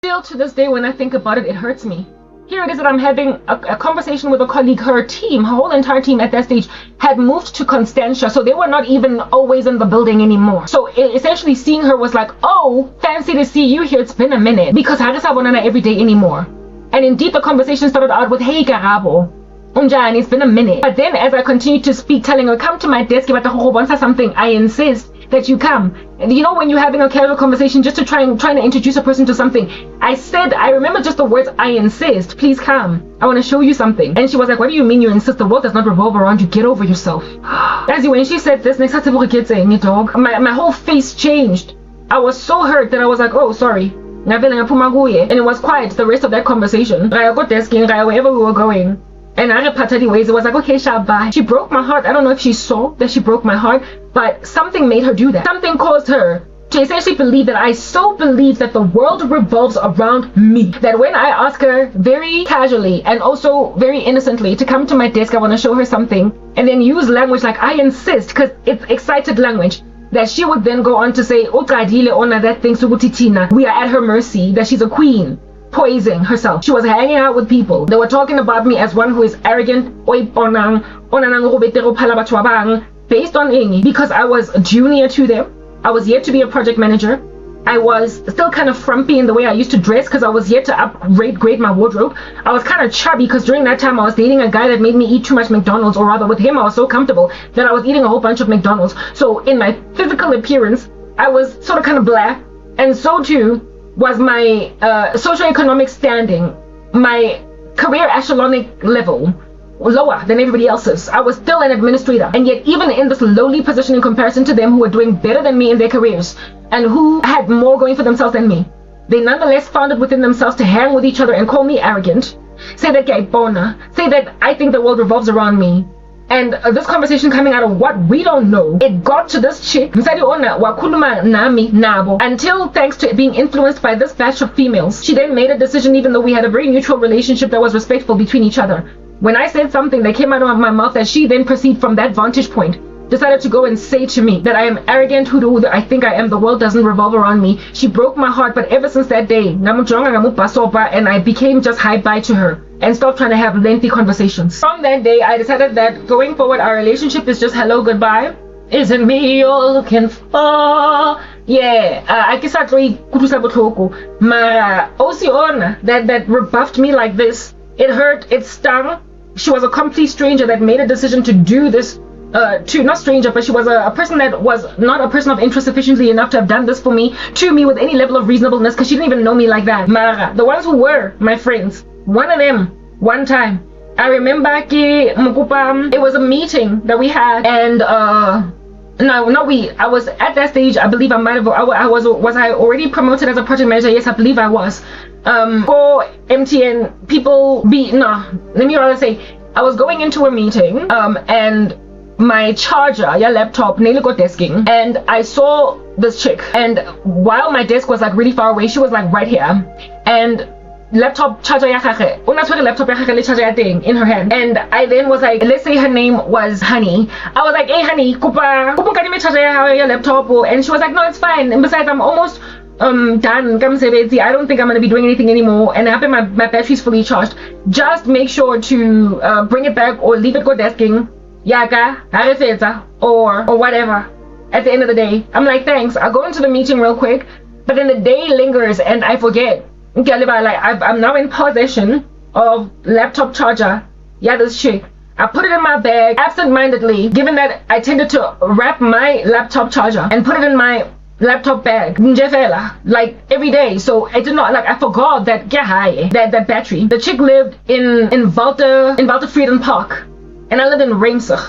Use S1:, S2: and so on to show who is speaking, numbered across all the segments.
S1: still to this day, when I think about it, it hurts me. Here it is that I'm having a conversation with a colleague. Her team, her whole entire team at that stage had moved to Constantia, so they were not even always in the building anymore. So essentially seeing her was like, oh, fancy to see you here, it's been a minute, because I just have one every day anymore. And indeed the conversation started out with, hey Karabo, unjani, it's been a minute. But then as I continued to speak, telling her, come to my desk, but something, I insist that you come. And you know, when you're having a casual conversation just to trying to introduce a person to something, I remember just the words, I insist, please come, I want to show you something. And she was like, what do you mean you insist? The world does not revolve around you, get over yourself. As when she said this, next dog, my whole face changed. I was so hurt that I was like, oh, sorry. And it was quiet the rest of that conversation. I got desking wherever we were going. And I reparted ways. It was like, okay, Shabba. She broke my heart. I don't know if she saw that she broke my heart, but something made her do that. Something caused her to essentially believe that I so believe that the world revolves around me, that when I ask her very casually and also very innocently to come to my desk, I want to show her something, and then use language like I insist, because it's excited language, that she would then go on to say, that thing, we are at her mercy, that she's a queen, poising herself. She was hanging out with people. They were talking about me as one who is arrogant, based on Ingi, because I was junior to them. I was yet to be a project manager. I was still kind of frumpy in the way I used to dress because I was yet to upgrade my wardrobe. I was kind of chubby because during that time I was dating a guy that made me eat too much McDonald's, or rather with him I was so comfortable that I was eating a whole bunch of McDonald's. So in my physical appearance, I was sort of kind of black, and so too was my socioeconomic standing, my career echelonic level lower than everybody else's. I was still an administrator, and yet even in this lowly position in comparison to them who were doing better than me in their careers and who had more going for themselves than me, they nonetheless found it within themselves to hang with each other and call me arrogant, say that say that I think the world revolves around me. And this conversation coming out of what we don't know, it got to this chick, until thanks to being influenced by this batch of females, she then made a decision, even though we had a very neutral relationship that was respectful between each other. When I said something that came out of my mouth that she then perceived from that vantage point, decided to go and say to me that I am arrogant, who I think I am, the world doesn't revolve around me. She broke my heart, but ever since that day, and I became just hi-bye to her and stopped trying to have lengthy conversations. From that day, I decided that going forward, our relationship is just hello, goodbye. Isn't me you're looking for? Yeah, I guess I that rebuffed me like this. It hurt, it stung. She was a complete stranger that made a decision to do this. Not stranger, but she was a person that was not a person of interest sufficiently enough to have done this for me, to me with any level of reasonableness, because she didn't even know me like that. Mara, the ones who were my friends, one of them, one time, I remember it was a meeting that we had, and I was at that stage, I believe was I already promoted as a project manager? Yes, I believe I was. For MTN, let me rather say, I was going into a meeting, and my charger, laptop, nearly got desking, and I saw this chick, and while my desk was like really far away, she was like right here, and laptop charger thing in her hand, and I then was like, let's say her name was Honey. I was like, hey Honey, kupa charger laptop, and she was like, no, it's fine, and besides I'm almost done. I don't think I'm going to be doing anything anymore, and after my battery's fully charged, just make sure to bring it back or leave it go desking, or whatever. At the end of the day, I'm like, thanks, I'll go into the meeting real quick, but then the day lingers and I forget. I'm now in possession of laptop charger, this chick. I put it in my bag absent-mindedly, given that I tended to wrap my laptop charger and put it in my laptop bag like every day. So I did not, I forgot that that battery. The chick lived in Walter Frieden Park, and I live in Reimsig.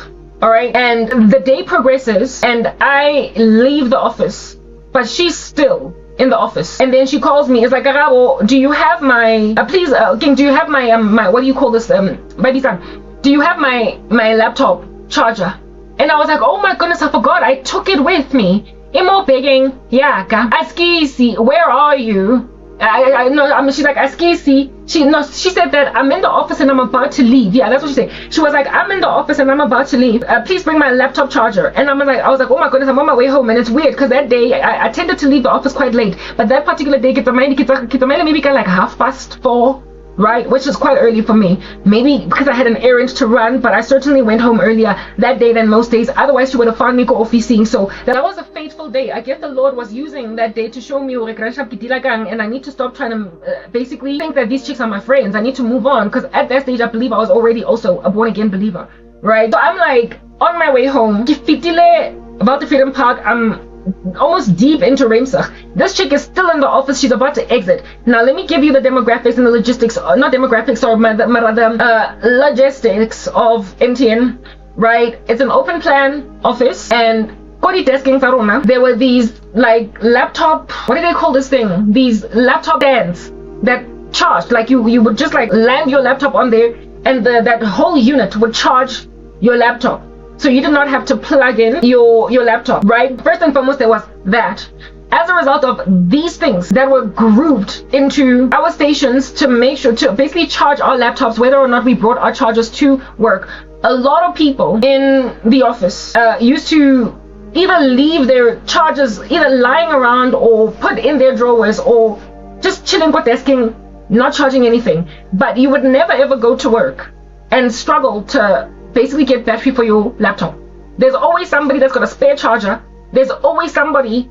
S1: All right, and the day progresses and I leave the office, but she's still in the office, and then she calls me. It's like, Arabo, do you have my please King, do you have my my, what do you call this, baby son, do you have my laptop charger? And I was like, oh my goodness, I forgot, I took it with me. Imo begging, Askisi, where are you? she's like, Askisi. She said that I'm in the office and I'm about to leave. Yeah, that's what she said. She was like, I'm in the office and I'm about to leave. Please bring my laptop charger. And I was like, oh my goodness, I'm on my way home. And it's weird because that day I tended to leave the office quite late. But that particular day, maybe like 4:30. Right, which is quite early for me. Maybe because I had an errand to run, but I certainly went home earlier that day than most days. Otherwise, she would have found me go officing. So that was a fateful day. I guess the Lord was using that day to show me and I need to stop trying to basically think that these chicks are my friends. I need to move on because at that stage, I believe I was already also a born again believer. Right, so I'm like on my way home. About the Freedom Park, I'm almost deep into Ramsach. This chick is still in the office. She's about to exit. Now let me give you the demographics and the logistics, not demographics, sorry, logistics of MTN. Right, it's an open plan office, and there were these like laptop, what do they call this thing, these laptop stands that charged, like you would just like land your laptop on there and that whole unit would charge your laptop. So you did not have to plug in your laptop, right? First and foremost, there was that. As a result of these things that were grouped into our stations to make sure to basically charge our laptops, whether or not we brought our chargers to work, a lot of people in the office used to either leave their chargers either lying around or put in their drawers or just chilling with desking, not charging anything. But you would never ever go to work and struggle to basically get battery for your laptop. There's always somebody that's got a spare charger. There's always somebody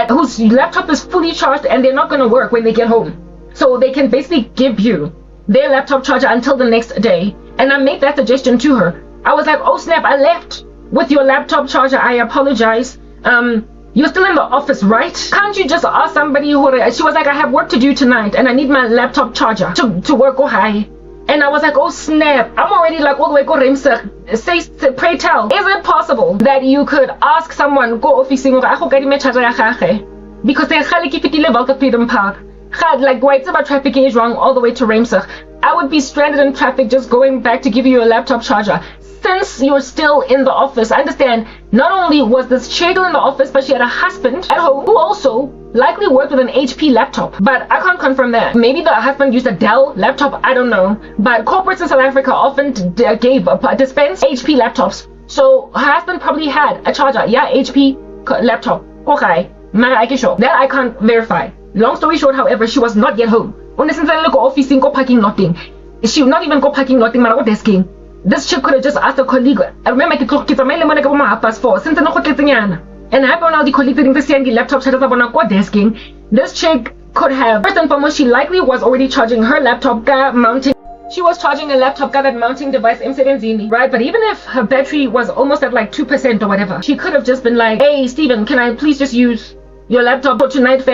S1: whose laptop is fully charged and they're not going to work when they get home. So they can basically give you their laptop charger until the next day. And I made that suggestion to her. I was like, oh snap, I left with your laptop charger. I apologize. You're still in the office, right? Can't you just ask somebody who... She was like, I have work to do tonight and I need my laptop charger to work. Oh, hi. And I was like, oh snap, I'm already like all the way go Remsach. Say, pray tell, is it possible that you could ask someone go officing because they the Freedom Park? Like why it's about traffic is wrong all the way to Remsach. I would be stranded in traffic just going back to give you a laptop charger. Since you're still in the office, I understand not only was this chick in the office, but she had a husband at home who also likely worked with an HP laptop, but I can't confirm that. Maybe the husband used a Dell laptop, I don't know. But corporates in South Africa often dispense HP laptops. So her husband probably had a charger, yeah, HP laptop. Okay, that I can't verify. Long story short, however, she was not yet home. She would not even go parking lotting, but desking. This chick could have just asked a colleague. I remember and I found out the colleague didn't see the laptop desking. This chick could have, first and foremost, she likely was already charging her laptop mounting. She was charging a laptop that mounting device M7 right? But even if her battery was almost at like 2% or whatever, she could have just been like, hey Steven, can I please just use your laptop for tonight?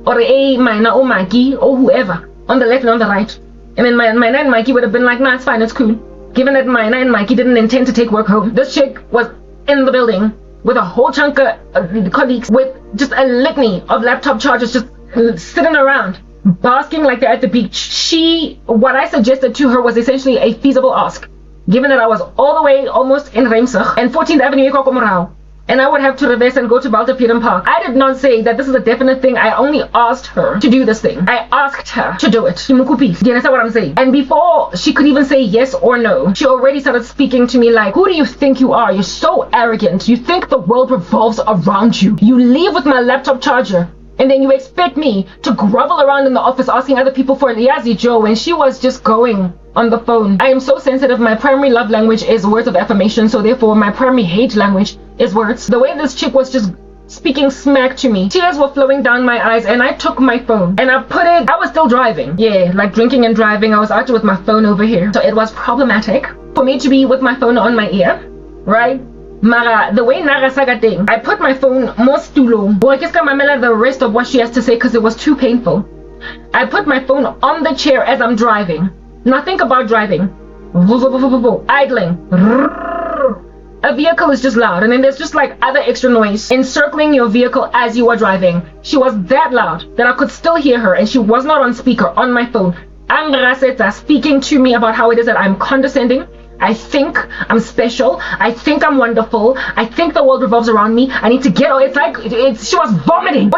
S1: Or hey Mina or Maggie or whoever on the left and on the right. And then Mina and Mikey would have been like, nah, it's fine, it's cool. Given that Mina and Mikey didn't intend to take work home, this chick was in the building with a whole chunk of colleagues with just a litany of laptop chargers just sitting around, basking like they're at the beach. What I suggested to her was essentially a feasible ask, given that I was all the way almost in Remsach and 14th Avenue Ikokomorao, and I would have to reverse and go to Balta Freedom Park. I did not say that this is a definite thing. I only asked her to do this thing. I asked her to do it. Do you understand what I'm saying? And before she could even say yes or no, she already started speaking to me like, who do you think you are? You're so arrogant. You think the world revolves around you. You leave with my laptop charger, and then you expect me to grovel around in the office asking other people for Liazi Joe when she was just going on the phone. I am so sensitive. My primary love language is words of affirmation, so therefore my primary hate language is words. The way this chick was just speaking smack to me, tears were flowing down my eyes, and I took my phone and I was still driving. Yeah, like drinking and driving. I was out with my phone over here. So it was problematic for me to be with my phone on my ear, right? Mara, the way Nara saga thing, I put my phone more stulo. Well, I guess mamela the rest of what she has to say because it was too painful. I put my phone on the chair as I'm driving. Now think about driving. Idling. A vehicle is just loud, and then there's just like other extra noise encircling your vehicle as you are driving. She was that loud that I could still hear her, and she was not on speaker on my phone. Angraseta speaking to me about how it is that I'm condescending, I think I'm special. I think I'm wonderful. I think the world revolves around me. I need to get out. It's like she was vomiting.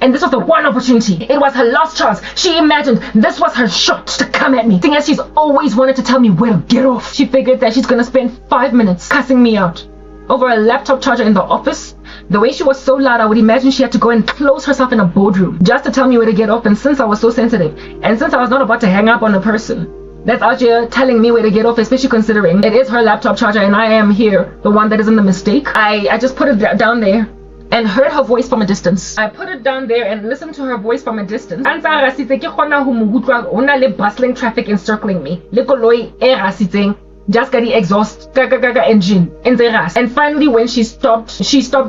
S1: And this was the one opportunity. It was her last chance. She imagined this was her shot to come at me. Thing is, she's always wanted to tell me where to get off. She figured that she's gonna spend 5 minutes cussing me out over a laptop charger in the office. The way she was so loud, I would imagine she had to go and close herself in a boardroom just to tell me where to get off. And since I was so sensitive, and since I was not about to hang up on a person that's out here telling me where to get off, especially considering it is her laptop charger and I am here, the one that is in the mistake, I just put it down there and heard her voice from a distance. I put it down there and listened to her voice from a distance. Bustling traffic encircling me. Just got the exhaust engine in the ras. And finally, when she stopped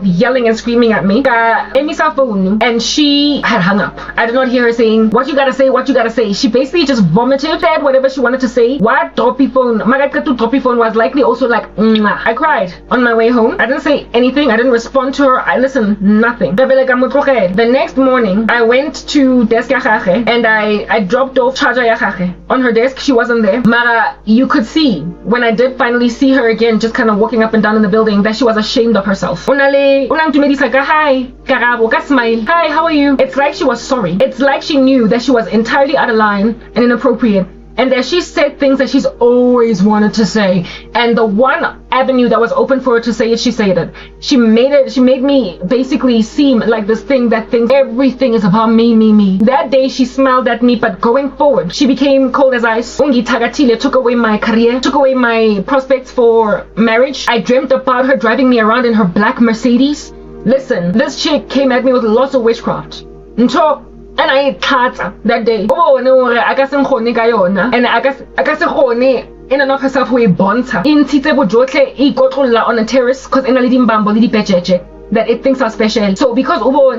S1: yelling and screaming at me. And she had hung up. I did not hear her saying, what you gotta say, what you gotta say. She basically just vomited, said whatever she wanted to say. What droppy phone? Droppy phone was likely also like, mwah. I cried on my way home. I didn't say anything. I didn't respond to her. I listened, nothing. The next morning, I went to desk and I dropped off charger on her desk. She wasn't there. Mara, you could see when I did finally see her again, just kind of walking up and down in the building, that she was ashamed of herself. Hi, smile. Hi, how are you? It's like she was sorry. It's like she knew that she was entirely out of line and inappropriate, and that she said things that she's always wanted to say. And the one avenue that was open for her to say it, she said it. She made me basically seem like this thing that thinks everything is about me. That day she smiled at me, but going forward, she became cold as ice. Took away my career, took away my prospects for marriage. I dreamt about her driving me around in her black Mercedes. Listen, this chick came at me with lots of witchcraft. And I cut that day. And in and of herself we bonta. In on a terrace because in a little bamboo that it thinks are special. So because over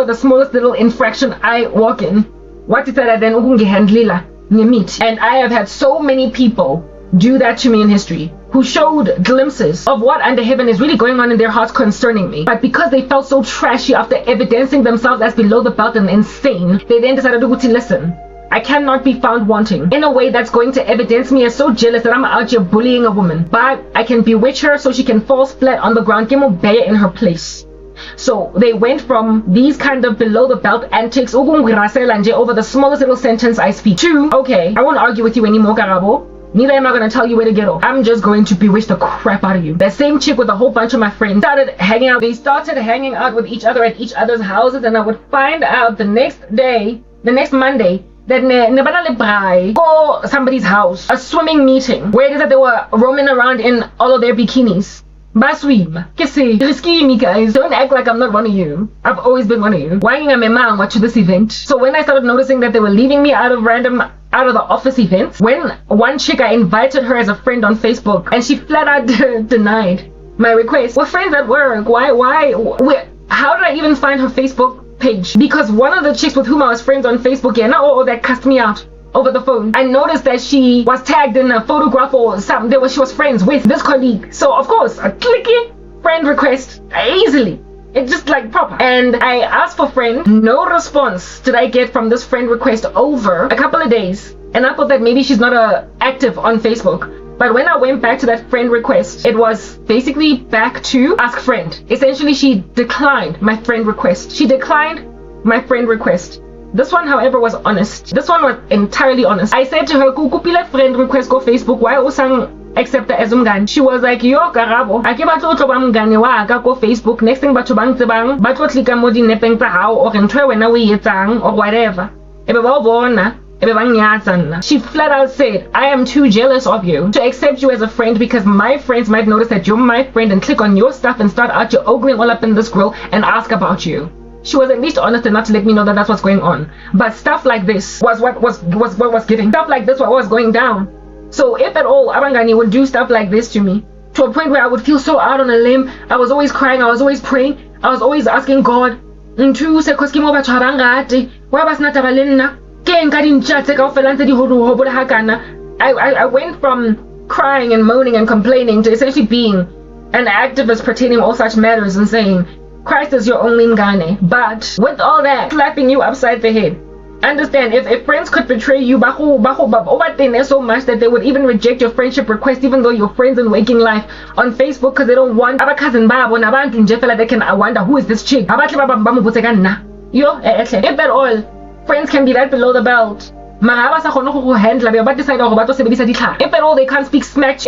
S1: the smallest little infraction I walk in, what is that then and I have had so many people do that to me in history, who showed glimpses of what under heaven is really going on in their hearts concerning me. But because they felt so trashy after evidencing themselves as below the belt and insane, they then decided to listen. I cannot be found wanting in a way that's going to evidence me as so jealous that I'm out here bullying a woman. But I can bewitch her so she can fall flat on the ground, in her place. So they went from these kind of below the belt antics over the smallest little sentence I speak to, okay, I won't argue with you anymore, Karabo. Neither am I going to tell you where to get off. I'm just going to bewitch the crap out of you. That same chick with a whole bunch of my friends started hanging out. They started hanging out with each other at each other's houses, and I would find out the next Monday, that go somebody's house, a swimming meeting, where it is that they were roaming around in all of their bikinis. Baswim, risky me guys. Don't act like I'm not one of you. I've always been one of you. Why am I man watch this event? So when I started noticing that they were leaving me out of the office events, when one chick I invited her as a friend on Facebook, and she flat out denied my request. We're friends at work. How did I even find her Facebook page? Because one of the chicks with whom I was friends on Facebook, that cussed me out over the phone. I noticed that she was tagged in a photograph or something she was friends with this colleague. So of course, a clicky friend request easily. It's just like proper. And I asked for friend. No response did I get from this friend request over a couple of days. And I thought that maybe she's not active on Facebook. But when I went back to that friend request, it was basically back to ask friend. Essentially, she declined my friend request. This one, however, was honest. This one was entirely honest. I said to her, "Kukupila friend request go Facebook. Why usang accept as umngani?" She was like, "Yo, Karabo, ake batlo tlo ba mngani wa ka go Facebook. Next thing batho bang tsebang, ba tlo klika mo dinepeng tsa hao or ntwe wena o etsang or whatever. Ebe ba bona." She flat out said, "I am too jealous of you to accept you as a friend because my friends might notice that you're my friend and click on your stuff and start out your ogling all up in this grill and ask about you." She was at least honest enough to let me know that that's what's going on. But stuff like this was what was giving. Stuff like this was going down. So if at all Abangani would do stuff like this to me, to a point where I would feel so out on a limb, I was always crying, I was always praying, I was always asking God, I went from crying and moaning and complaining to essentially being an activist pertaining all such matters and saying, Christ is your only ngane. But with all that slapping you upside the head, Understand, if friends could betray you so much that they would even reject your friendship request even though you're friends in waking life on Facebook because they don't want cousin they can wonder who is this chick. If at all friends can be that below the belt, if at all they can't speak smack,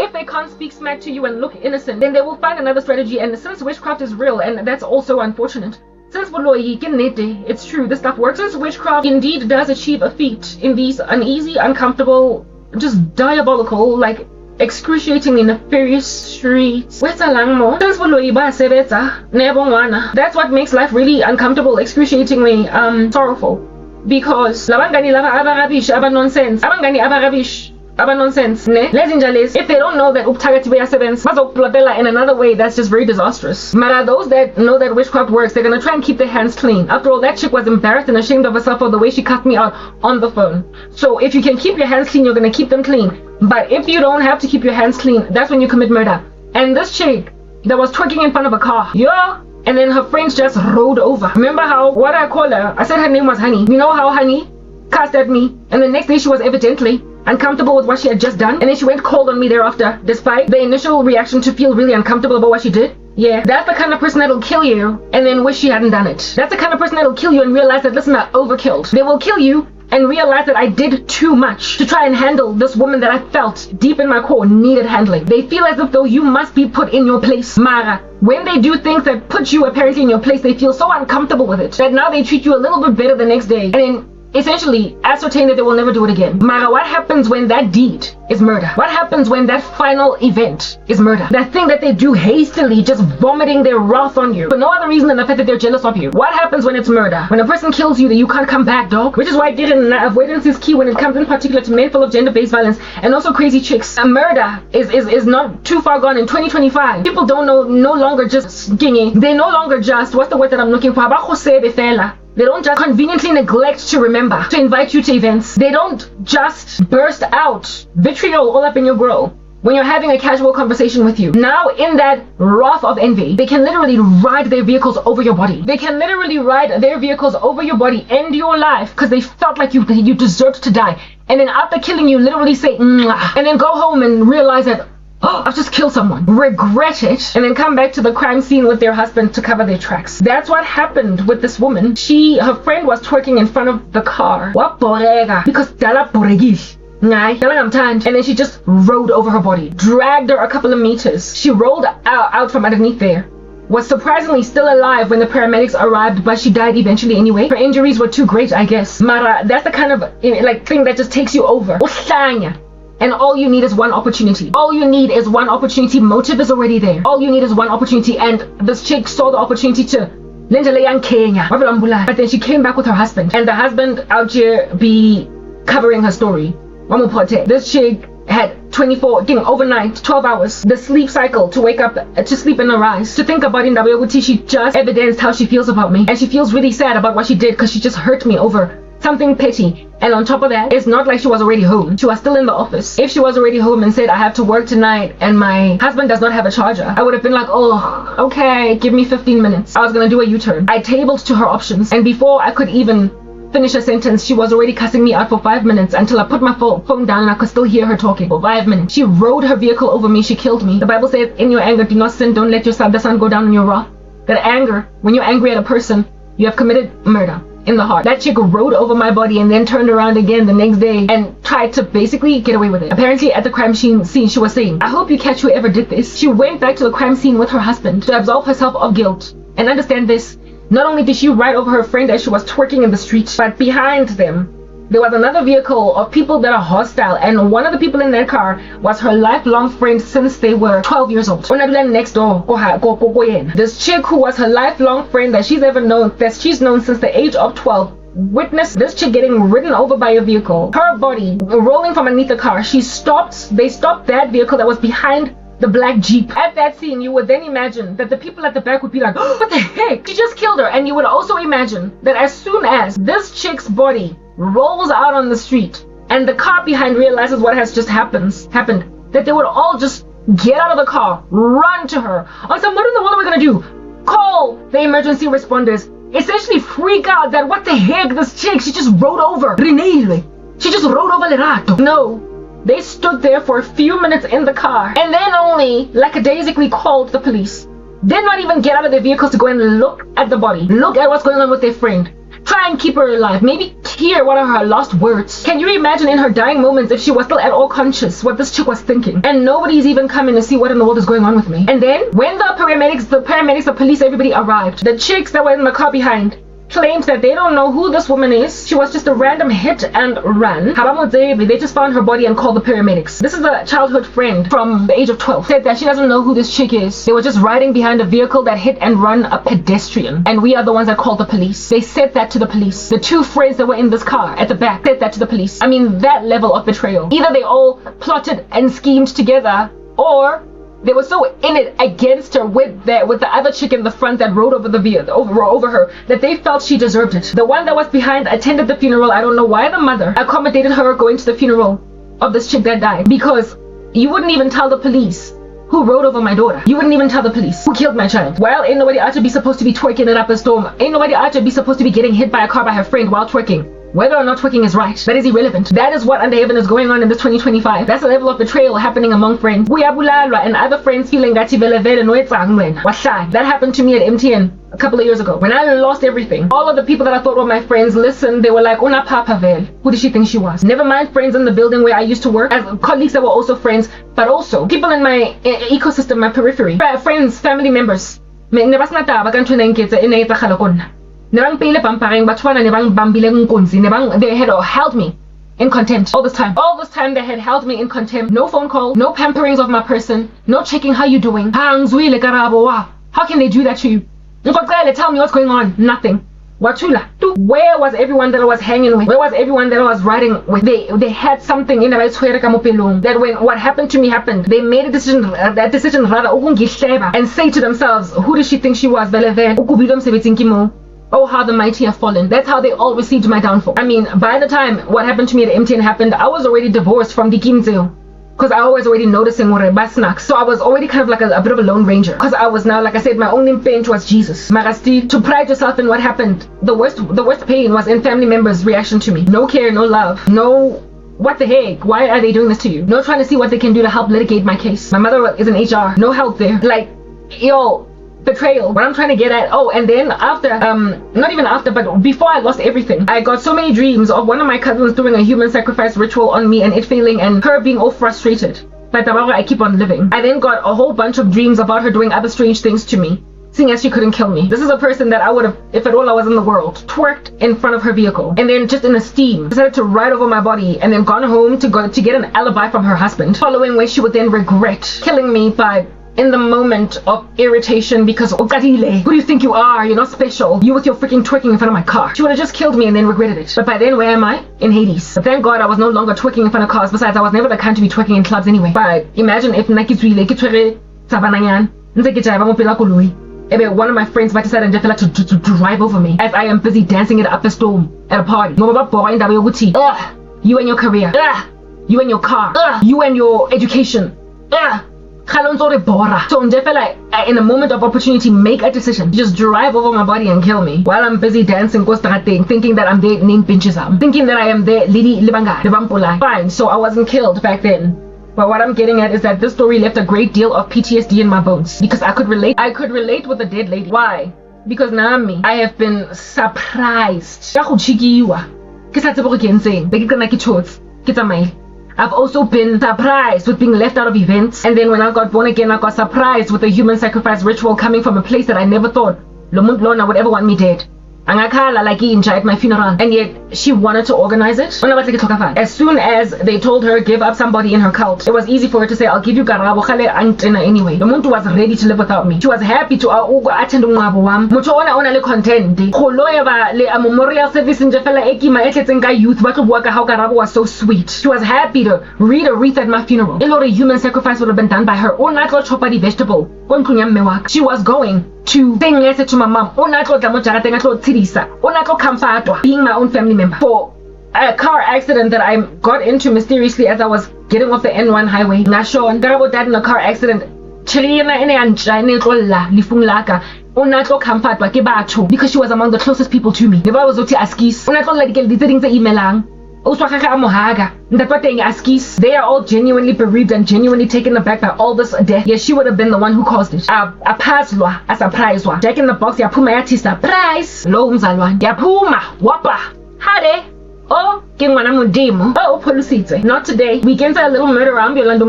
S1: to you and look innocent, then they will find another strategy. And since witchcraft is real, and that's also unfortunate, since it's true, this stuff works. Since witchcraft indeed does achieve a feat in these uneasy, uncomfortable, just diabolical, like excruciatingly nefarious streets. Since that's what makes life really uncomfortable, excruciatingly sorrowful. Because nonsense, if they don't know that in another way, that's just very disastrous. But those that know that witchcraft works, they're gonna try and keep their hands clean. After all, that chick was embarrassed and ashamed of herself for the way she cussed me out on the phone. So if you can keep your hands clean, you're gonna keep them clean. But if you don't have to keep your hands clean, that's when you commit murder. And this chick that was twerking in front of a car, and then her friends just rode over. Remember how, what I call her, I said her name was Honey. You know how Honey cussed at me, and the next day she was evidently uncomfortable with what she had just done, and then she went cold on me thereafter, despite the initial reaction to feel really uncomfortable about what she did. Yeah, that's the kind of person that'll kill you and then wish she hadn't done it. That's the kind of person that'll kill you and realize that, listen, I overkilled. They will kill you and realize that I did too much to try and handle this woman that I felt deep in my core needed handling. They feel as if though you must be put in your place. Mara, when they do things that put you apparently in your place, they feel so uncomfortable with it that now they treat you a little bit better the next day, and then essentially ascertain that they will never do it again. Mara, what happens when that deed is murder? What happens when that final event is murder? That thing that they do hastily, just vomiting their wrath on you for no other reason than the fact that they're jealous of you. What happens when it's murder? When a person kills you, that you can't come back, dog. Which is why avoidance is key when it comes in particular to men full of gender-based violence and also crazy chicks. A murder is not too far gone in 2025. People don't know, no longer just gingy. They no longer just, what's the word that I'm looking for? They don't just conveniently neglect to remember to invite you to events. They don't just burst out vitriol all up in your grill when you're having a casual conversation with you. Now, in that wrath of envy, they can literally ride their vehicles over your body. They can literally ride their vehicles over your body, end your life, because they felt like you deserved to die. And then after killing you, literally say, mwah, and then go home and realize that, oh, I've just killed someone, regret it, and then come back to the crime scene with their husband to cover their tracks. That's what happened with this woman. Her friend was twerking in front of the car. Because and then she just rode over her body, dragged her a couple of meters. She rolled out from underneath there, was surprisingly still alive when the paramedics arrived, but she died eventually anyway. Her injuries were too great, I guess. Mara, that's the kind of thing that just takes you over. And all you need is one opportunity. All you need is one opportunity. Motive is already there. All you need is one opportunity. And this chick saw the opportunity to but then she came back with her husband. And the husband out here be covering her story. This chick had overnight, 12 hours, the sleep cycle to wake up, to sleep and arise. To think about it, she just evidenced how she feels about me. And she feels really sad about what she did because she just hurt me over something petty. And on top of that, it's not like she was already home. She was still in the office. If she was already home and said, I have to work tonight and my husband does not have a charger, I would have been like, oh, okay, give me 15 minutes. I was gonna do a U-turn. I tabled to her options, and before I could even finish a sentence, she was already cussing me out for 5 minutes until I put my phone down and I could still hear her talking for 5 minutes. She rode her vehicle over me. She killed me. The Bible says, in your anger, do not sin. Don't let the sun go down in your wrath. That anger, when you're angry at a person, you have committed murder in the heart. That chick rode over my body and then turned around again the next day and tried to basically get away with it. Apparently at the crime scene, she was saying, I hope you catch whoever did this. She went back to the crime scene with her husband to absolve herself of guilt. And understand this, not only did she ride over her friend as she was twerking in the street, but behind them, there was another vehicle of people that are hostile, and one of the people in that car was her lifelong friend since they were 12 years old. Next door, this chick who was her lifelong friend that she's known since the age of 12, witnessed this chick getting ridden over by a vehicle, her body rolling from underneath the car. They stopped that vehicle that was behind the black Jeep. At that scene, you would then imagine that the people at the back would be like, oh, what the heck? She just killed her. And you would also imagine that as soon as this chick's body rolls out on the street and the car behind realizes what has just happened, that they would all just get out of the car, run to her. On some, what in the world are we gonna do? Call the emergency responders. essentially freak out that what the heck, this chick, she just rode over Renee. She just rode over Lerato. No. They stood there for a few minutes in the car and then only lackadaisically called the police. Did not even get out of their vehicles to go and look at the body. Look at what's going on with their friend. Try and keep her alive. Maybe hear what are her last words. Can you imagine in her dying moments if she was still at all conscious what this chick was thinking? And nobody's even coming to see what in the world is going on with me. And then when the paramedics, the police, everybody arrived, the chicks that were in the car behind claims that they don't know who this woman is. She was just a random hit and run. They just found her body and called the paramedics. This is a childhood friend from the age of 12. Said that she doesn't know who this chick is. They were just riding behind a vehicle that hit and run a pedestrian. And we are the ones that called the police. They said that to the police. The two friends that were in this car at the back said that to the police. I mean, that level of betrayal. Either they all plotted and schemed together, or they were so in it against her with the other chick in the front that rode over the vehicle over her that they felt she deserved it. The one that was behind attended the funeral. I don't know why the mother accommodated her going to the funeral of this chick that died, because you wouldn't even tell the police who rode over my daughter. You wouldn't even tell the police who killed my child. Well, ain't nobody ought to be supposed to be twerking it up a storm. Ain't nobody ought to be supposed to be getting hit by a car by her friend while twerking. Whether or not twerking is right, that is irrelevant. That is what under heaven is going on in this 2025. That's the level of betrayal happening among friends. And other friends feeling that that happened to me at MTN a couple of years ago when I lost everything. All of the people that I thought were my friends listened. They were like, "Una papa vel." Who did she think she was? Never mind friends in the building where I used to work, as colleagues that were also friends, but also people in my ecosystem, my periphery, friends, family members. They had held me in contempt all this time. All this time they had held me in contempt. No phone call, no pamperings of my person, no checking how you doing. How can they do that to you? Tell me what's going on. Nothing. Where was everyone that I was hanging with? Where was everyone that I was riding with? They had something in that when what happened to me happened, they made a decision rather and say to themselves, who did she think she was? Oh, how the mighty have fallen. That's how they all received my downfall. I mean, by the time what happened to me at MTN happened, I was already divorced from the Kimzeo. Because I was already noticing what I snack. So I was already kind of like a bit of a lone ranger. Because I was now, like I said, my only pain was Jesus. Marasti, to pride yourself in what happened, the worst pain was in family members' reaction to me. No care, no love, no, what the heck? Why are they doing this to you? No trying to see what they can do to help litigate my case. My mother is in HR. No help there. Like, yo, betrayal. What I'm trying to get at, and then after, not even after, but before I lost everything, I got so many dreams of one of my cousins doing a human sacrifice ritual on me and it failing and her being all frustrated. But I keep on living. I then got a whole bunch of dreams about her doing other strange things to me, seeing as she couldn't kill me. This is a person that I would have, if at all I was in the world, twerked in front of her vehicle and then just in a steam decided to ride over my body and then gone home to get an alibi from her husband, following which she would then regret killing me by in the moment of irritation because who do you think you are? You're not special. You with your freaking twerking in front of my car. She would have just killed me and then regretted it. But by then, where am I? In Hades. But thank God I was no longer twerking in front of cars. Besides, I was never the kind to be twerking in clubs anyway. But imagine if one of my friends might decide to drive over me as I am busy dancing it up a storm at a party. Ugh, you and your career. Ugh, you and your car. Ugh, you and your education. Ugh. So in a moment of opportunity, make a decision. Just drive over my body and kill me while I'm busy dancing, thinking that I'm there named Pinchesam, thinking that I am there Lili Libanga. Fine, so I wasn't killed back then. But what I'm getting at is that this story left a great deal of PTSD in my bones because I could relate with a dead lady. Why? Because Naomi, I have been surprised. I've also been surprised with being left out of events. And then when I got born again, I got surprised with the human sacrifice ritual coming from a place that I never thought Lona would ever want me dead. Angakhala like at my funeral, and yet she wanted to organize it. As soon as they told her give up somebody in her cult, it was easy for her to say, I'll give you Garabo anyway. The muntu was ready to live without me. She was happy to attend le content. Le memorial service in youth how Garabo was so sweet. She was happy to read a wreath at my funeral. A human sacrifice would have been done by her. Vegetable. She was going to sing lesson to my mom, being my own family member, for a car accident that I got into mysteriously as I was getting off the N1 highway. Garabo died in a car accident Trina ene anjane tlolla lifung laka. Ona tlo comfortwa ke batho because she was among the closest people to me. Le ba bozothi askis. Ona tlo like di things tse imelang. They are all genuinely bereaved and genuinely taken aback by all this death. Yes, she would have been the one who caused it. A surprise. Jack in the box, ya puma ya surprise. Lo mzalwane. Ya puma. Wapa. Hade. Oh, oh, polusite. Not today. Weekends are a little murder ambulant.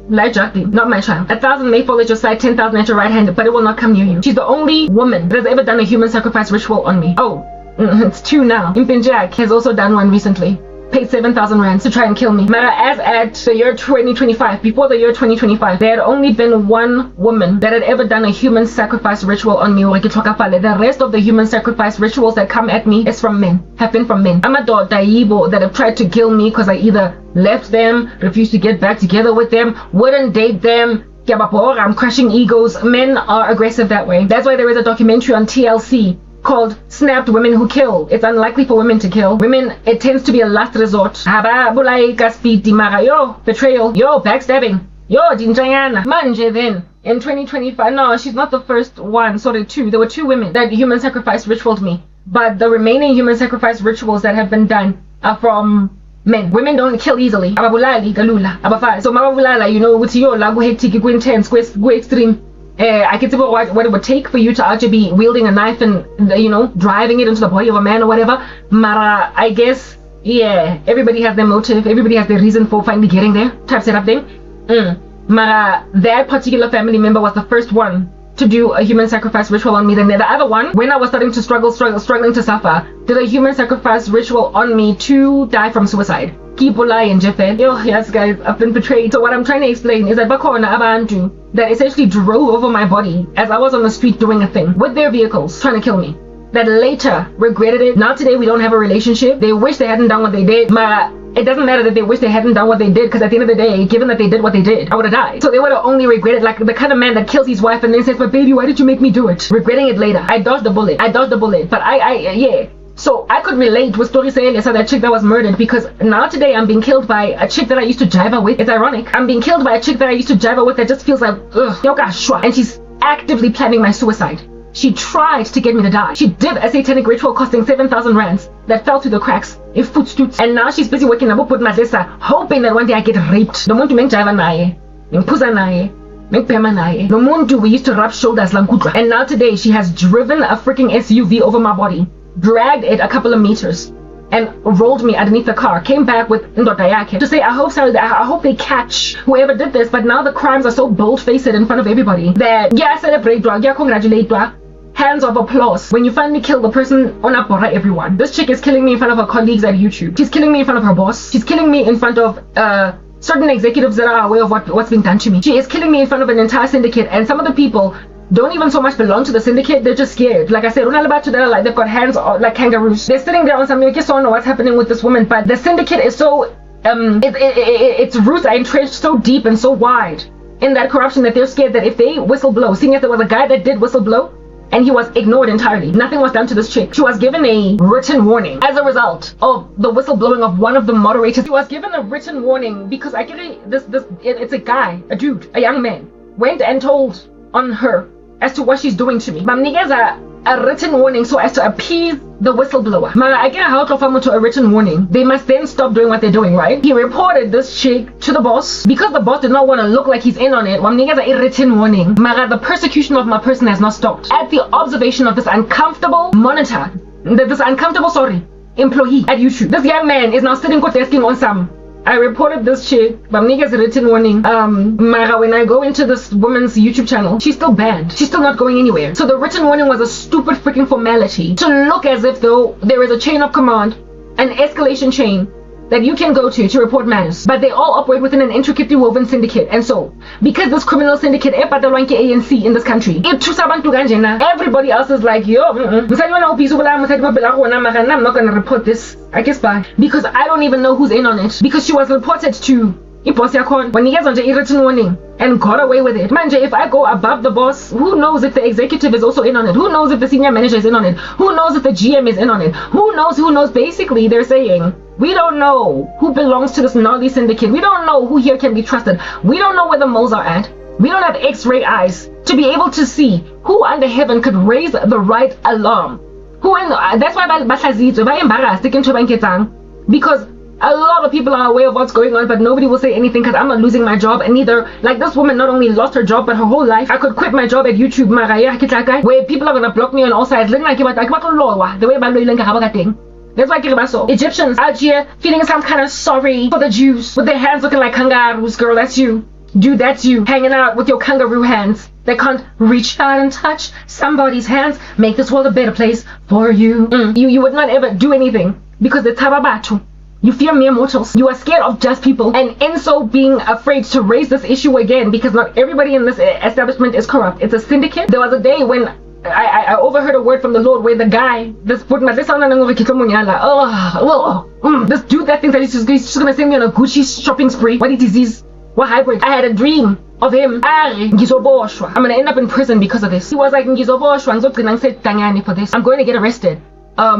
S1: Not my child. 1,000 may fall at your side, 10,000 at your right hand, but it will not come near you. She's the only woman that has ever done a human sacrifice ritual on me. Oh, it's 2 now. Impin Jack has also done one recently. Paid 7,000 rands to try and kill me. Mara, as at the year 2025, before the year 2025, there had only been one woman that had ever done a human sacrifice ritual on me. The rest of the human sacrifice rituals that come at me is from men, have been from men. I'm a daibo that have tried to kill me because I either left them, refused to get back together with them, wouldn't date them. I'm crushing egos. Men are aggressive that way. That's why there is a documentary on TLC called Snapped Women Who Kill. It's unlikely for women to kill. Women, it tends to be a last resort. Betrayal. Yo, backstabbing. Yo, dinjayana. Manje then. In 2025, no, she's not the first one. Sorry, 2. There were 2 women that human sacrifice ritualed me. But the remaining human sacrifice rituals that have been done are from men. Women don't kill easily. Ababulali, galula, abafa. So mababulala, you know, with your go hectic, go intense, go extreme. I can see what it would take for you to actually be wielding a knife and, you know, driving it into the body of a man or whatever. Mara, I guess, yeah, everybody has their motive. Everybody has their reason for finally getting there. Type setup thing. Mara, that particular family member was the first one to do a human sacrifice ritual on me. Then the other one, when I was starting to struggling to suffer, did a human sacrifice ritual on me to die from suicide. Yes guys, I've been betrayed. So what I'm trying to explain is that bakona abantu that essentially drove over my body as I was on the street doing a thing with their vehicles trying to kill me, that later regretted it. Now today we don't have a relationship. They wish they hadn't done what they did. It doesn't matter that they wish they hadn't done what they did, because at the end of the day, given that they did what they did, I would have died. So they would have only regretted, like the kind of man that kills his wife and then says, but baby, why did you make me do it? Regretting it later. I dodged the bullet. But yeah. So I could relate with Story Sayelesa, that chick that was murdered, because now today I'm being killed by a chick that I used to jive with. It's ironic. I'm being killed by a chick that I used to jive with that just feels like, ugh, and she's actively planning my suicide. She tried to get me to die. She did a satanic ritual costing 7,000 rands that fell through the cracks. If footstoots. And now she's busy working with Madessa, hoping that one day I get raped. The muntu mengijiva naye, ngiphuza naye, ngibhema naye. The muntu we used to rub shoulders langudra. And now today she has driven a freaking SUV over my body, dragged it a couple of meters, and rolled me underneath the car. Came back with ndoda yakhe to say, I hope they catch whoever did this. But now the crimes are so bold-faced in front of everybody that, yeah, celebrate, yeah, congratulate, hands of applause when you finally kill the person on Apora, everyone. This chick is killing me in front of her colleagues at YouTube. She's killing me in front of her boss. She's killing me in front of certain executives that are aware of what's being done to me. She is killing me in front of an entire syndicate, and some of the people don't even so much belong to the syndicate. They're just scared. Like I said, like they've got hands like kangaroos. They're sitting there on something. I just don't know what's happening with this woman. But the syndicate is so its roots are entrenched so deep and so wide in that corruption that they're scared that if they whistleblow, seeing as there was a guy that did whistleblow and he was ignored entirely, nothing was done to this chick. She was given a written warning as a result of the whistleblowing of one of the moderators. She was given a written warning because actually it's a guy, a dude, a young man, went and told on her as to what she's doing to me. Bamnikeza a written warning so as to appease the whistleblower. I get how to a written warning. They must then stop doing what they're doing, right? He reported this chick to the boss because the boss did not want to look like he's in on it. A written warning. The persecution of my person has not stopped. At the observation of this uncomfortable monitor, employee at YouTube. This young man is now sitting desking on some. I reported this chick, Bamniga's written warning. When I go into this woman's YouTube channel, she's still banned. She's still not going anywhere. So the written warning was a stupid freaking formality to look as if though there is a chain of command, an escalation chain that you can go to report matters. But they all operate within an intricately woven syndicate. And so, because this criminal syndicate ANC in this country, everybody else is like, yo, I'm not gonna report this. I guess by because I don't even know who's in on it. Because she was reported to when he gets on the written warning and got away with it. Manje, if I go above the boss, who knows if the executive is also in on it? Who knows if the senior manager is in on it? Who knows if the GM is in on it? Who knows? Basically, they're saying, we don't know who belongs to this gnarly syndicate. We don't know who here can be trusted. We don't know where the moles are at. We don't have x-ray eyes to be able to see who under heaven could raise the right alarm. That's why they're embarrassed because a lot of people are aware of what's going on, but nobody will say anything because I'm not losing my job. And neither, like, this woman not only lost her job, but her whole life. I could quit my job at YouTube, where people are going to block me on all sides. The way that's why so Egyptians out here feeling some kind of sorry for the Jews with their hands looking like kangaroos. Girl, that's you. Dude, that's you hanging out with your kangaroo hands that can't reach out and touch somebody's hands. Make this world a better place for you. You would not ever do anything because the tababatu. You fear mere mortals. You are scared of just people, and in so being afraid to raise this issue again, because not everybody in this establishment is corrupt. It's a syndicate. There was a day when I overheard a word from the Lord where the guy, this dude that thinks that he's just gonna send me on a Gucci shopping spree. What disease? What hybrid? I had a dream of him. I'm gonna end up in prison because of this. He was like, for this. I'm going to get arrested. I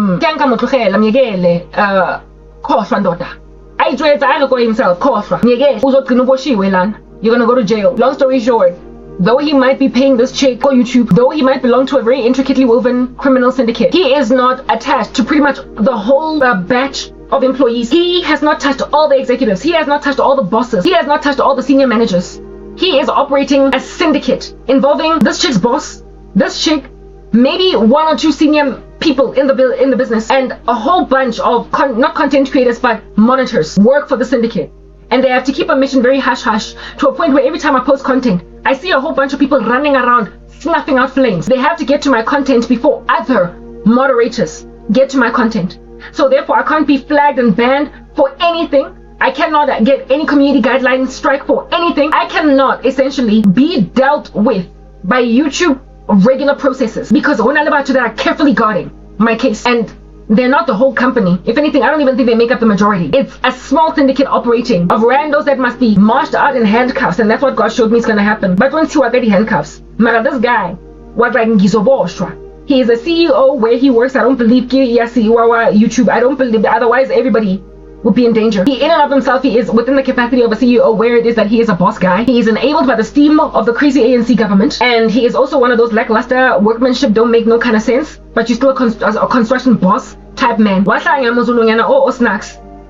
S1: go himself. You're gonna go to jail. Long story short, though he might be paying this chick for YouTube, though he might belong to a very intricately woven criminal syndicate, he is not attached to pretty much the whole batch of employees. He has not touched all the executives. He has not touched all the bosses. He has not touched all the senior managers. He is operating a syndicate involving this chick's boss, this chick, maybe one or two senior people in the business, and a whole bunch of not content creators but monitors work for the syndicate, and they have to keep a mission very hush-hush to a point where every time I post content, I see a whole bunch of people running around snuffing out flames. They have to get to my content before other moderators get to my content. So therefore, I can't be flagged and banned for anything. I cannot get any community guidelines strike for anything. I cannot essentially be dealt with by YouTube regular processes because when I about to that are carefully guarding my case, and they're not the whole company. If anything, I don't even think they make up the majority. It's a small syndicate operating of randos that must be marched out in handcuffs, and that's what God showed me is going to happen. But once you are getting handcuffs, this guy was like Ngizoboshwa. He is a CEO where he works. I don't believe YouTube. I don't believe, otherwise everybody would be in danger. He in and of himself, he is within the capacity of a CEO where it is that he is a boss guy. He is enabled by the steam of the crazy ANC government, and he is also one of those lackluster workmanship don't make no kind of sense, but you're still a construction boss type man.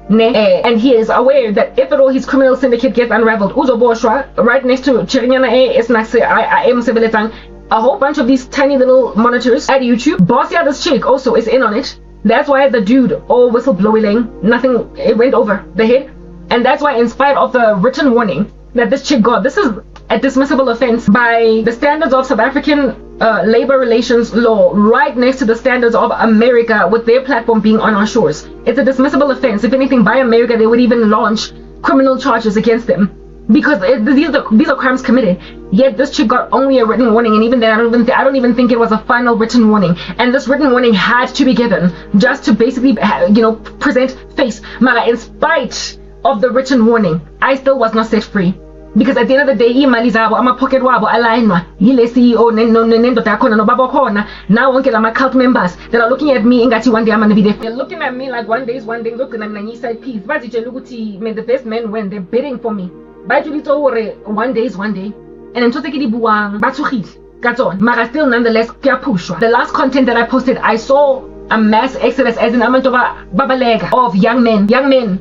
S1: And he is aware that if at all his criminal syndicate gets unraveled, right next to a whole bunch of these tiny little monitors at YouTube. Bossy, this chick also is in on it. That's why the dude, all whistleblowing, nothing, it went over the head. And that's why, in spite of the written warning that this chick got, this is a dismissible offense by the standards of South African labor relations law, right next to the standards of America, with their platform being on our shores. It's a dismissible offense. If anything, by America, they would even launch criminal charges against them, because these are crimes committed. Yet this chick got only a written warning, and even then I don't even think it was a final written warning. And this written warning had to be given just to basically present face. Mara, in spite of the written warning, I still was not set free, because at the end of the day, imali zabo ama pocket wabo alignwa yile CEO nendo takona no baba khona. Now wonke lama cult members that are looking at me ingati one day I'm gonna be there. They're looking at me like one day look and I'm side piece. Bazitshela ukuthi may the best men win. They're bidding for me. Bayitshela hore one day is one day. And ntotse ke di buang batsogile ka tsona, mara still nonetheless ke pushwa. The last content that I posted, I saw a mass exodus, as in abantu babalega of young men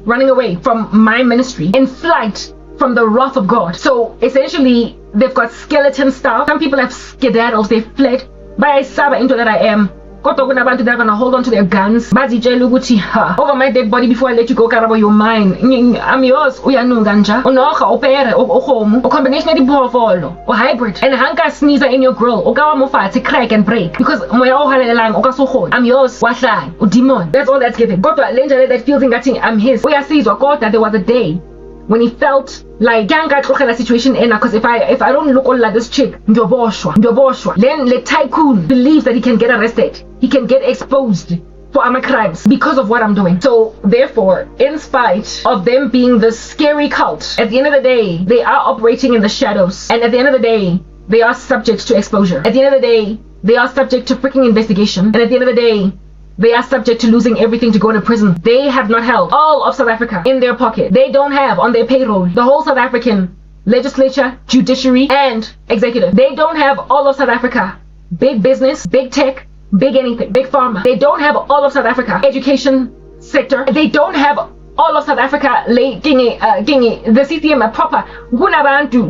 S1: running away from my ministry in flight from the wrath of God. So essentially, they've got skeleton staff. Some people have skedaddled, they've fled. But I saba into that I am. Kodwa kunabantu that are gonna hold on to their guns. Bazitshela ukuthi over my dead body before I let you go, Karabo, you're mine. I'm yours. Uyanunga nja. Unoga, opere, ohomo, a combination of the or hybrid. And hanka sneezer in your grill. Okawa mofa to crack and break. Because moya ohalelang okasohon. I'm yours. Waslan. Udimon. That's all that's given. Kodwa lenjale that feels ingati I'm his. Uya sees or God that there was a day when he felt like the situation in, because if I don't look all like this chick, Njoboshwa, then the tycoon believes that he can get arrested, he can get exposed for my crimes because of what I'm doing. So therefore, in spite of them being the scary cult, at the end of the day, they are operating in the shadows, and at the end of the day, they are subject to exposure. At the end of the day, they are subject to freaking investigation, and at the end of the day, they are subject to losing everything to go to prison. They have not held all of South Africa in their pocket. They don't have on their payroll the whole South African legislature, judiciary, and executive. They don't have all of South Africa. Big business, big tech, big anything, big pharma. They don't have all of South Africa. Education sector. They don't have all of South Africa. The CCM proper.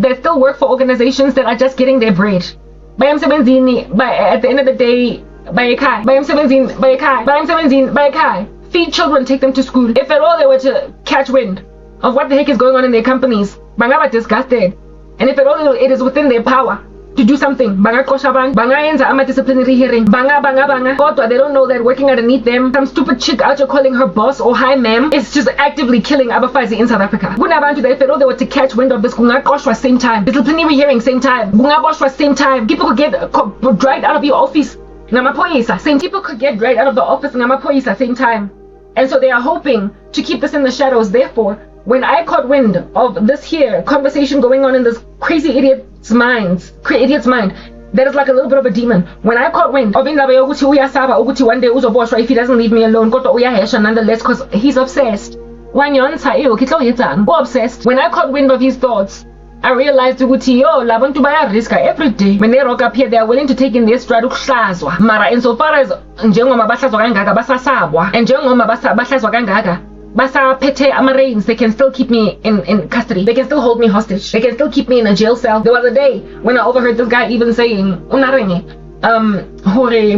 S1: They still work for organizations that are just getting their bread. At the end of the day, feed children, take them to school. If at all they were to catch wind of what the heck is going on in their companies, banga disgusted. And if at all it is within their power to do something, banga disciplinary hearing, banga. They don't know that working underneath them, some stupid chick out here calling her boss or hi ma'am is just actively killing abafazi in South Africa. If at all they were to catch wind of this, same time, disciplinary hearing, same time, same time, people could get dragged out of your office. Same people could get dragged out of the office same time. And so they are hoping to keep this in the shadows. Therefore, when I caught wind of this here conversation going on in this crazy idiot's mind, that is like a little bit of a demon. When I caught wind of one day if he doesn't leave me alone, nonetheless, because he's obsessed. When I caught wind of his thoughts, I realized labantu bayariska every day. When they rock up here, they are willing to take in their stride ukuhlazwa. Mara insofar as njengoma bahlazwa kangaka basasabwa, and njengoma bahlazwa kangaka basaphethe ama-reins, they can still keep me in custody. They can still hold me hostage. They can still keep me in a jail cell. There was a day when I overheard this guy even saying,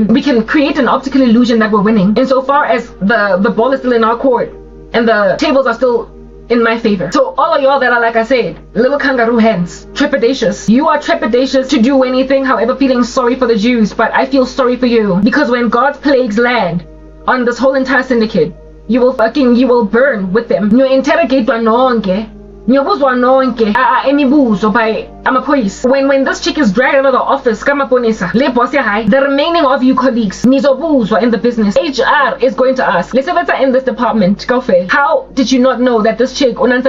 S1: we can create an optical illusion that we're winning insofar as the ball is still in our court and the tables are still in my favor. So all of y'all that are, like I said, little kangaroo hands, trepidatious. You are trepidatious to do anything, however, feeling sorry for the Jews, but I feel sorry for you. Because when God's plagues land on this whole entire syndicate, you will burn with them. You interrogate nonke. Imibuzo by amapolice. When this chick is dragged out of the office, the remaining of you colleagues, nizobuzo in the business, HR is going to ask, in this department, how did you not know that this chick, when a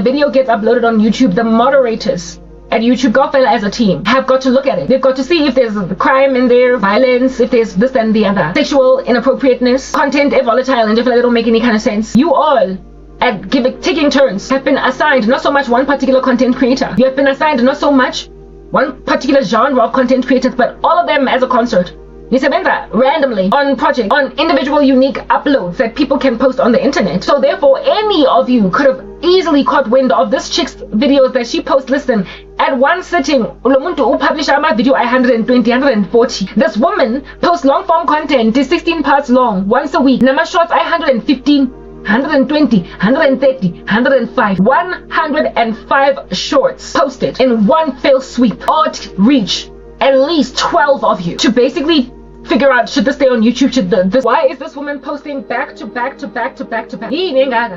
S1: video gets uploaded on YouTube, the moderators at YouTube as a team have got to look at it. They've got to see if there's crime in there, violence, if there's this and the other, sexual inappropriateness, content volatile, and if it don't make any kind of sense. You all at taking turns have been assigned not so much one particular content creator. You have been assigned not so much one particular genre of content creators, but all of them as a concert. Randomly on project, on individual unique uploads that people can post on the internet. So therefore, any of you could have easily caught wind of this chick's videos that she posts. Listen, at one sitting, Ulomuntu publish a video 120, 140. This woman posts long form content, is 16 parts long, once a week. Nama shorts 115. 120, 130, 105, 105 shorts posted in one fell sweep. Ought reach at least 12 of you to basically figure out, should this stay on YouTube? Why is this woman posting back to back?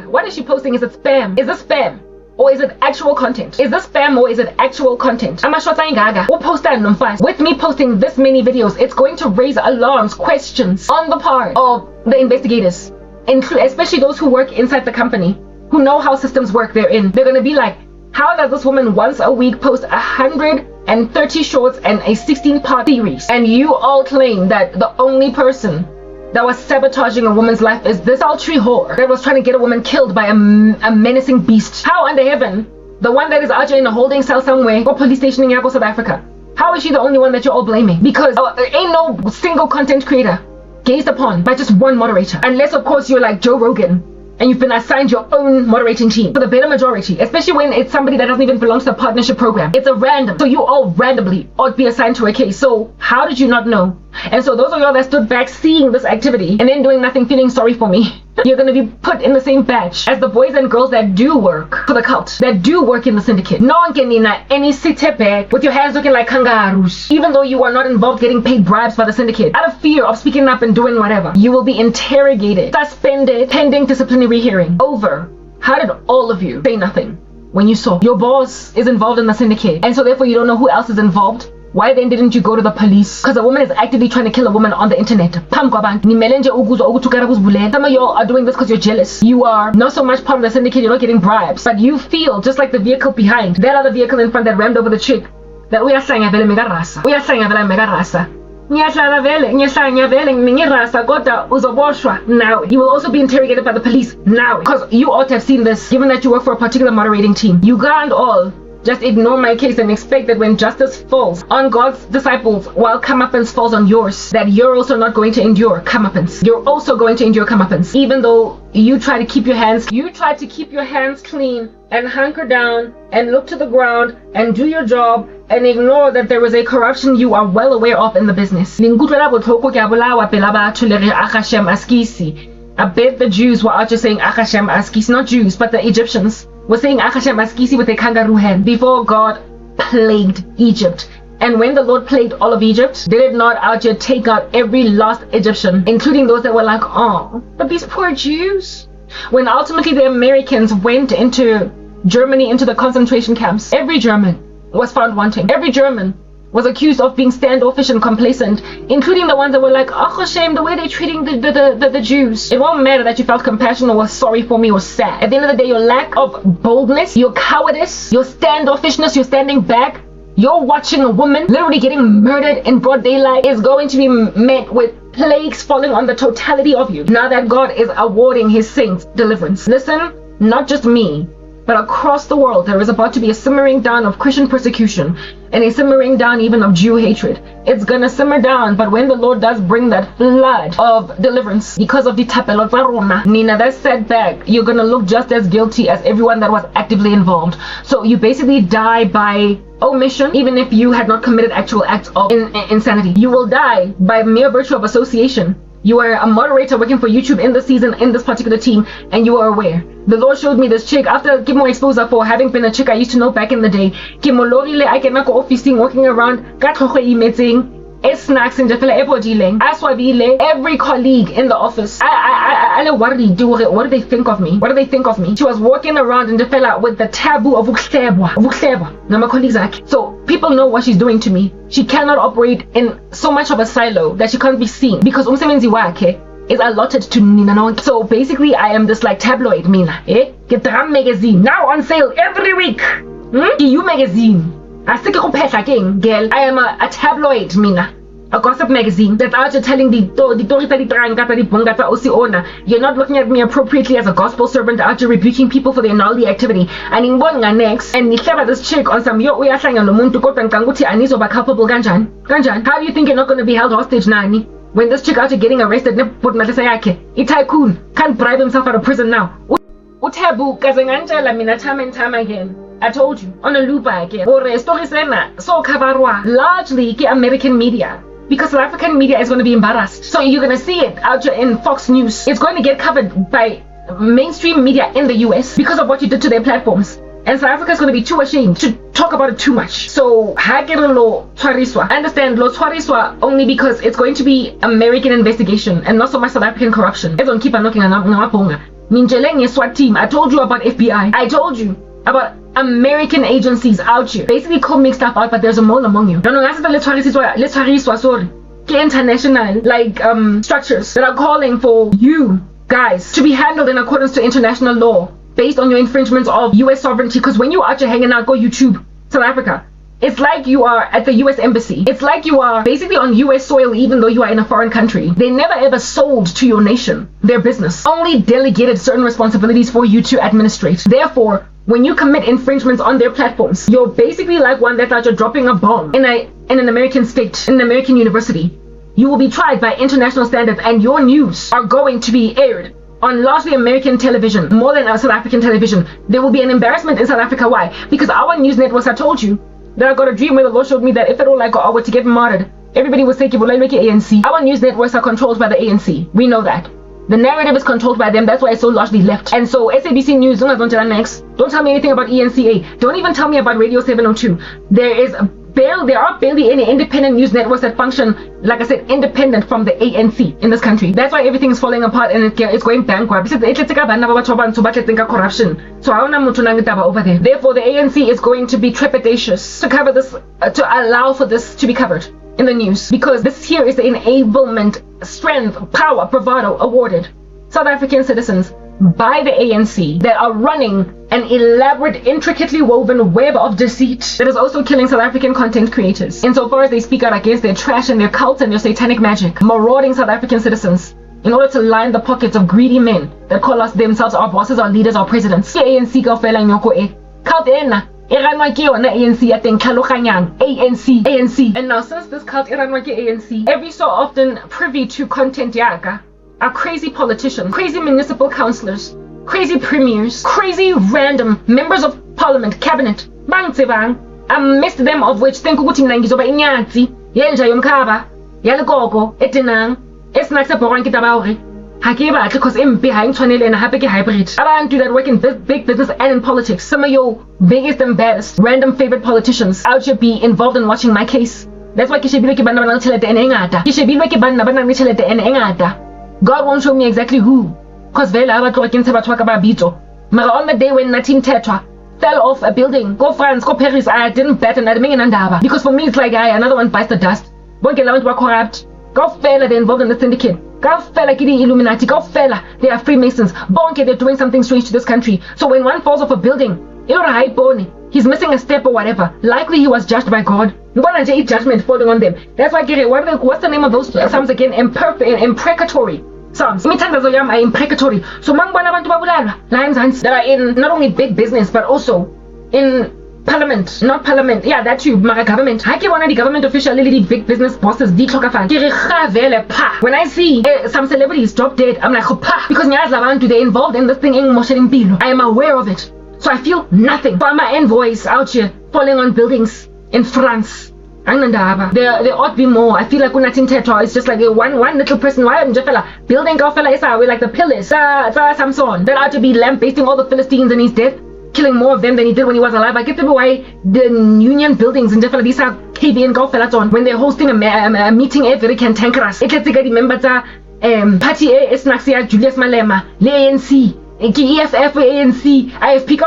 S1: What is she posting? Is it spam? Is this spam? Or is it actual content? Is this spam or is it actual content? With me posting this many videos, it's going to raise alarms, questions on the part of the investigators. Especially those who work inside the company, who know how systems work therein. They're going to be like, how does this woman once a week post 130 shorts and a 16-part series? And you all claim that the only person that was sabotaging a woman's life is this sultry whore that was trying to get a woman killed by a menacing beast. How under heaven, the one that is out here in a holding cell somewhere or police station in South Africa, how is she the only one that you're all blaming? Because ain't no single content creator gazed upon by just one moderator, unless of course you're like Joe Rogan and you've been assigned your own moderating team. For the better majority, especially when it's somebody that doesn't even belong to the partnership program, it's a random, so you all randomly ought be assigned to a case. So how did you not know? And so those of y'all that stood back seeing this activity and then doing nothing, feeling sorry for me, you're going to be put in the same batch as the boys and girls that do work for the cult, that do work in the syndicate. No one can any sit back with your hands looking like kangaroos, even though you are not involved getting paid bribes by the syndicate. Out of fear of speaking up and doing whatever, you will be interrogated, suspended, pending disciplinary hearing over how did all of you say nothing when you saw your boss is involved in the syndicate, and so therefore you don't know who else is involved. Why then didn't you go to the police? Because a woman is actively trying to kill a woman on the internet. Some of y'all are doing this because you're jealous. You are not so much part of the syndicate, you're not getting bribes, but you feel just like the vehicle behind, that other vehicle in front that rammed over the chick, that we are saying a mega rasa. Ngiyahlala vele, ngiyahlanya vele, ngirasa kodwa uzoboshwa now. You will also be interrogated by the police now. Because you ought to have seen this, given that you work for a particular moderating team. You can't all just ignore my case and expect that when justice falls on God's disciples while comeuppance falls on yours, that you're also not going to endure comeuppance. You're also going to endure comeuppance. Even though you try to keep your hands clean and hunker down and look to the ground and do your job and ignore that there is a corruption you are well aware of in the business. I bet the Jews were out just saying Achashem Askisi, not Jews, but the Egyptians were saying Achashem Askisi with a kangaroo hand before God plagued Egypt. And when the Lord plagued all of Egypt, did it not out here take out every last Egyptian, including those that were like, oh, but these poor Jews? When ultimately the Americans went into Germany, into the concentration camps, every German was found wanting. Every German was accused of being standoffish and complacent, including the ones that were like, oh, shame, the way they're treating the Jews. It won't matter that you felt compassion or was sorry for me or sad. At the end of the day, your lack of boldness, your cowardice, your standoffishness, your standing back, you're watching a woman literally getting murdered in broad daylight is going to be met with plagues falling on the totality of you. Now that God is awarding his saints deliverance. Listen, not just me, but across the world, there is about to be a simmering down of Christian persecution and a simmering down even of Jew hatred. It's gonna simmer down, but when the Lord does bring that flood of deliverance because of the tapelo tsa rona, Nina, that setback, you're gonna look just as guilty as everyone that was actively involved. So you basically die by omission, even if you had not committed actual acts of insanity. You will die by mere virtue of association. You are a moderator working for YouTube in the season in this particular team, and you are aware. The Lord showed me this chick after Kimo exposure for having been a chick I used to know back in the day. Kimo lorile I can go officing walking around snacks and every colleague in the office. What do they think of me? What do they think of me? She was walking around and with the taboo of my colleagues. So people know what she's doing to me. She cannot operate in so much of a silo that she can't be seen because umsebenzi wakhe is allotted to Nina Nonke. So basically I am this like tabloid Mina. Get the Ram magazine now on sale every week. You magazine. I am a tabloid, Mina. A gossip magazine that's out here telling you're not looking at me appropriately as a gospel servant out here rebuking people for their gnarly activity. And in one next, and this chick on some culpable ganjan. How do you think you're not going to be held hostage, Nani? When this chick out here getting arrested, tycoon can't bribe himself out of prison now. Utabu mina time and time again. I told you on a loop again. So kabarwa largely American media. Because South African media is going to be embarrassed. So you're going to see it out in Fox News. It's going to get covered by mainstream media in the US because of what you did to their platforms. And South Africa is going to be too ashamed to talk about it too much. So I understand lo twariswa only because it's going to be American investigation and not so much South African corruption. Everyone keep on knocking on Ninjeleng SWAT team. I told you about FBI. I told you about American agencies out here basically combing stuff out, but there's a mole among you. International structures that are calling for you guys to be handled in accordance to international law based on your infringements of US sovereignty. Because when you're out here hanging out, go YouTube South Africa, it's like you are at the US embassy. It's like you are basically on US soil even though you are in a foreign country. They never ever sold to your nation their business, only delegated certain responsibilities for you to administrate. Therefore, when you commit infringements on their platforms, you're basically like one that's out here dropping a bomb in an American state, in an American university. You will be tried by international standards, and your news are going to be aired on largely American television, more than South African television. There will be an embarrassment in South Africa. Why? Because our news networks, I told you, that I got a dream where the Lord showed me that if it all like I were to get martyred, everybody would say, ANC. Our news networks are controlled by the ANC. We know that. The narrative is controlled by them. That's why it's so largely left. And so SABC News, don't tell me anything about ENCA. Don't even tell me about Radio 702. There are barely any independent news networks that function, like I said, independent from the ANC in this country. That's why everything is falling apart and it's going bankrupt. Corruption. So over there. Therefore, the ANC is going to be trepidatious to cover this, to allow for this to be covered in the news, because this here is the enablement, strength, power, bravado awarded South African citizens by the ANC that are running an elaborate, intricately woven web of deceit that is also killing South African content creators, insofar as they speak out against their trash and their cults and their satanic magic, marauding South African citizens in order to line the pockets of greedy men that call us themselves our bosses, our leaders, our presidents. ANC kaofela nyoko e. Cult ena iranwa ke yona ANC ya teng tlhaloganyang ANC. And now since this cult iranwa ke ANC, every so often privy to content yaka are crazy politicians, crazy municipal councillors, crazy premiers, crazy random members of parliament, cabinet. Bang tsebang, I missed them, of which think ukuthi mina ngizoba inyatsi yenja yomkhaba yalikoko etinang esinaxa bhorang kitaba hore ha ke batle because impi ha ingtshwanele ena hape ke hybrid. Abantu that work in big business and in politics, some of your biggest and baddest random favorite politicians out here be involved in watching my case. That's why ke shebile ke bana ba nang tšhelete ene ngata, ke shebile ke bana ba nang le tšhelete ene ngata. God won't show me exactly who, because vele ha ba tloga ke ntsha batho ba ka ba bitso. Mara on the day when Natim Tetra fell off a building, go France, go Paris, I didn't bet on that ndaba, because for me it's like another one bites the dust. Bonke la bantu ba corrupt, go fella, they're involved in the syndicate, go fella ke di Illuminati, go fella, they are Freemasons, bonke they're doing something strange to this country. So when one falls off a building, he's missing a step or whatever, likely he was judged by God. Judgment falling on them. That's why what's the name of those psalms again? Imprecatory psalms. Imithandazo yami are imprecatory. So mangibona abantu babulalwa la eMzansi that are in not only big business but also in parliament, not parliament, yeah, that too, mara government. Ha ke bona di government official le di big business bosses di tlhokafala. Ke re khavele pa. When I see some celebrities drop dead, I'm like pa, because nyazi abantu they're involved in this thing engimoshela impilo. I am aware of it. So I feel nothing for my envoys out here falling on buildings in France. There ought to be more. I feel like Natim Tetra is just like one little person. Why am I building fella is like the pillars Samson that ought to be lambasting all the Philistines in his death, killing more of them than he did when he was alive. I get the why the union buildings in Jeffela these are KVN on when they're hosting a meeting every cantankerous. It let's remember party is Naxia Julius Malema, ANC. EFF, ANC, IFP,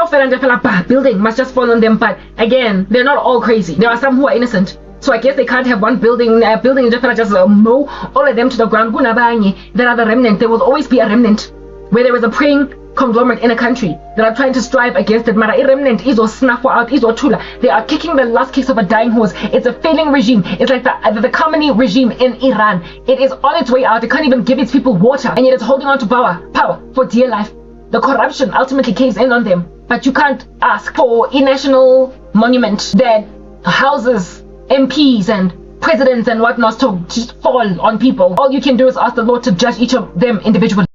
S1: and building must just fall on them. But again, they're not all crazy. There are some who are innocent. So I guess they can't have one building just mow all of them to the ground. There are the remnant. There will always be a remnant where there is a praying conglomerate in a country that are trying to strive against it. Mara remnant is or snuff out is or chula. They are kicking the last kicks of a dying horse. It's a failing regime. It's like the Khamenei regime in Iran. It is on its way out. It can't even give its people water, and yet it's holding on to power for dear life. The corruption ultimately caves in on them, but you can't ask for a national monument that houses MPs and presidents and whatnot to just fall on people. All you can do is ask the Lord to judge each of them individually.